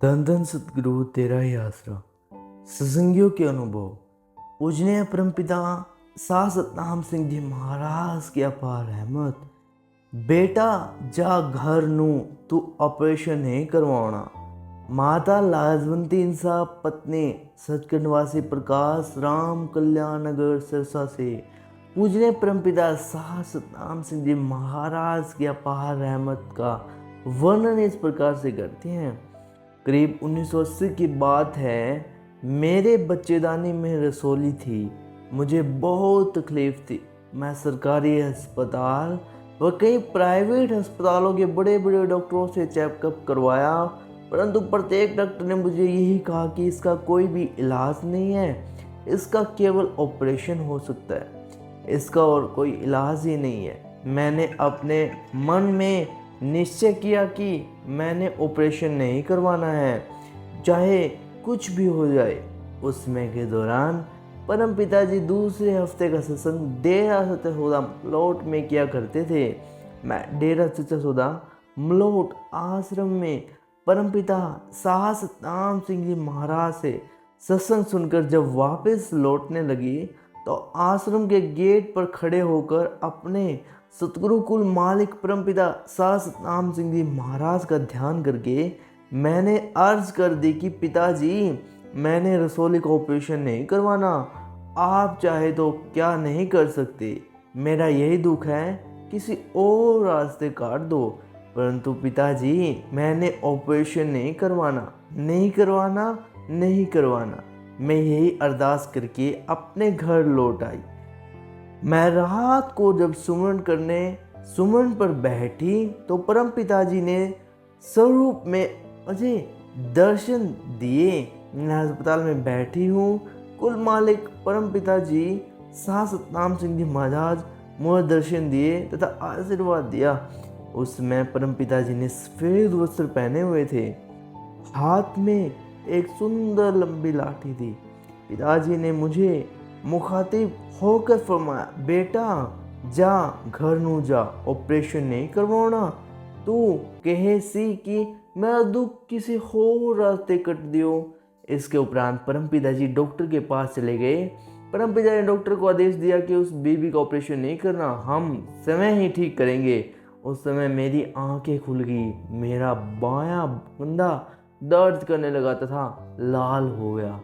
धन धन सतगुरु तेरा ही आसरा। सत्संगियों के अनुभव। पूजनीय परमपिता सा सतनाम सिंह जी महाराज की अपार रहमत। बेटा जा घर नू तू ऑपरेशन नहीं करवाना। माता लाजवंती इंसाफ पत्नी सचखंड वासी प्रकाश राम कल्याण नगर सिरसा से पूजनीय परमपिता सा सतनाम सिंह जी महाराज की अपार रहमत का वर्णन इस प्रकार से करते हैं। करीब 1980 की बात है। मेरे बच्चेदानी में रसोली थी। मुझे बहुत तकलीफ थी। मैं सरकारी अस्पताल व कई प्राइवेट अस्पतालों के बड़े बड़े डॉक्टरों से चेकअप करवाया, परंतु प्रत्येक डॉक्टर ने मुझे यही कहा कि इसका कोई भी इलाज नहीं है, इसका केवल ऑपरेशन हो सकता है, इसका और कोई इलाज ही नहीं है। मैंने अपने मन में निश्चय किया कि मैंने ऑपरेशन नहीं करवाना है, चाहे कुछ भी हो जाए। उस समय के दौरान परम पिताजी दूसरे हफ्ते का सत्संग डेरा सच्चा सौदा मलोट में किया करते थे। मैं डेरा सच्चा सौदा मलोट आश्रम में परम पिता सा सतनाम सिंह जी महाराज से सत्संग सुनकर जब वापस लौटने लगी तो आश्रम के गेट पर खड़े होकर अपने सतगुरु कुल मालिक परमपिता सा सतनाम सिंह जी महाराज का ध्यान करके मैंने अर्ज कर दी कि पिताजी, मैंने रसोली का ऑपरेशन नहीं करवाना, आप चाहे तो क्या नहीं कर सकते, मेरा यही दुख है, किसी और रास्ते काट दो। परंतु पिताजी, मैंने ऑपरेशन नहीं करवाना, नहीं करवाना, नहीं करवाना। मैं यही अरदास करके अपने घर लौट आई। मैं रात को जब सुमन पर बैठी तो परम पिताजी ने स्वरूप में मुझे दर्शन दिए। मैं अस्पताल में बैठी हूँ। कुल मालिक परम पिताजी सा सतनाम सिंह जी महाराज मुझे दर्शन दिए तथा आशीर्वाद दिया। उस समय परम पिताजी ने सफेद वस्त्र पहने हुए थे, हाथ में एक सुंदर लंबी लाठी थी। पिताजी ने मुझे मुखातिब होकर फरमाया, बेटा जा घर नू जा, ऑपरेशन नहीं करवाना। तू कहे सी कि मेरा दुख किसी होर रास्ते कट दियो। इसके उपरांत परम पिताजी डॉक्टर के पास चले गए। परम पिता ने डॉक्टर को आदेश दिया कि उस बीबी का ऑपरेशन नहीं करना, हम समय ही ठीक करेंगे। उस समय मेरी आंखें खुल गई। मेरा बायां कंधा दर्द करने लगा तथा लाल हो गया,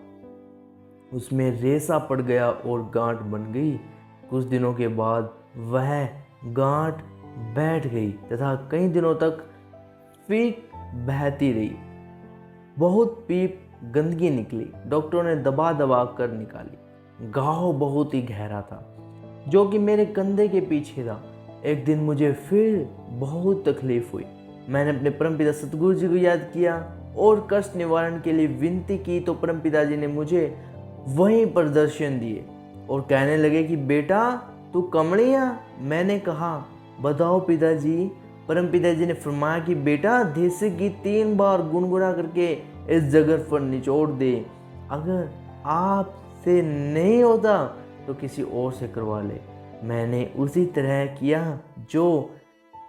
उसमें रेसा पड़ गया और गांठ बन गई। कुछ दिनों के बाद वह गांठ बैठ गई तथा कई दिनों तक पीप बहती रही। बहुत पीप गंदगी निकली। डॉक्टरों ने दबा दबा कर निकाली। घाव बहुत ही गहरा था जो कि मेरे कंधे के पीछे था। एक दिन मुझे फिर बहुत तकलीफ हुई। मैंने अपने परमपिता सतगुरु जी को याद किया और कष्ट निवारण के लिए विनती की तो परम पिताजी ने मुझे वहीं पर दर्शन दिए और कहने लगे कि बेटा तू कमलिया। मैंने कहा बताओ पिताजी। परम पिताजी ने फरमाया कि बेटा देसी गीत 3 बार गुनगुना करके इस जगह पर निचोड़ दे। अगर आपसे नहीं होता तो किसी और से करवा ले। मैंने उसी तरह किया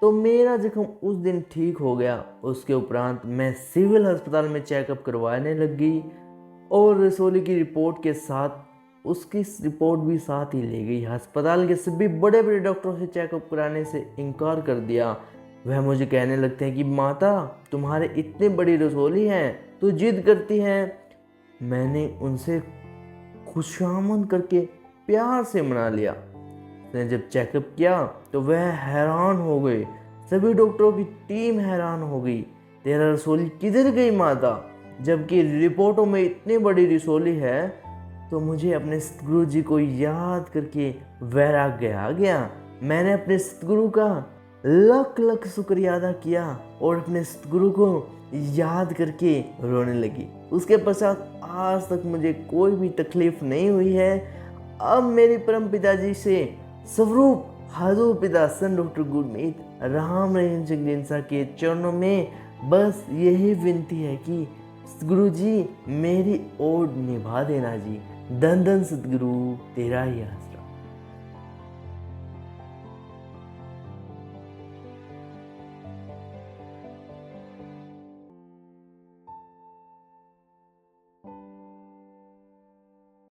तो मेरा जख्म उस दिन ठीक हो गया। उसके उपरांत मैं सिविल अस्पताल में चेकअप करवाने लग गई और रसोली की रिपोर्ट के साथ उसकी रिपोर्ट भी साथ ही ले गई। अस्पताल के सभी बड़े बड़े डॉक्टरों से चेकअप कराने से इनकार कर दिया। वह मुझे कहने लगते हैं कि माता तुम्हारे इतनी बड़ी रसोली है, तो जिद करती है। मैंने उनसे खुशामद करके प्यार से मना लिया। उसने जब चेकअप किया तो वह हैरान हो गए। सभी डॉक्टरों की टीम हैरान हो गई। तेरा रसोली किधर गई माता, जबकि रिपोर्टों में इतनी बड़ी रसोली है। तो मुझे अपने सतगुरु जी को याद करके वैराग्य आ गया। मैंने अपने सतगुरु का लख लख शुक्रिया अदा किया और अपने सतगुरु को याद करके रोने लगी। उसके पश्चात आज तक मुझे कोई भी तकलीफ नहीं हुई है। अब मेरे परम पिताजी से स्वरूप हजूर पिता सन डॉक्टर गुरमीत राम रहीम सिंह जिंसा के चरणों में बस यही विनती है कि सतगुरु जी मेरी ओर निभा देना जी। धन धन सतगुरु तेरा ही आसरा।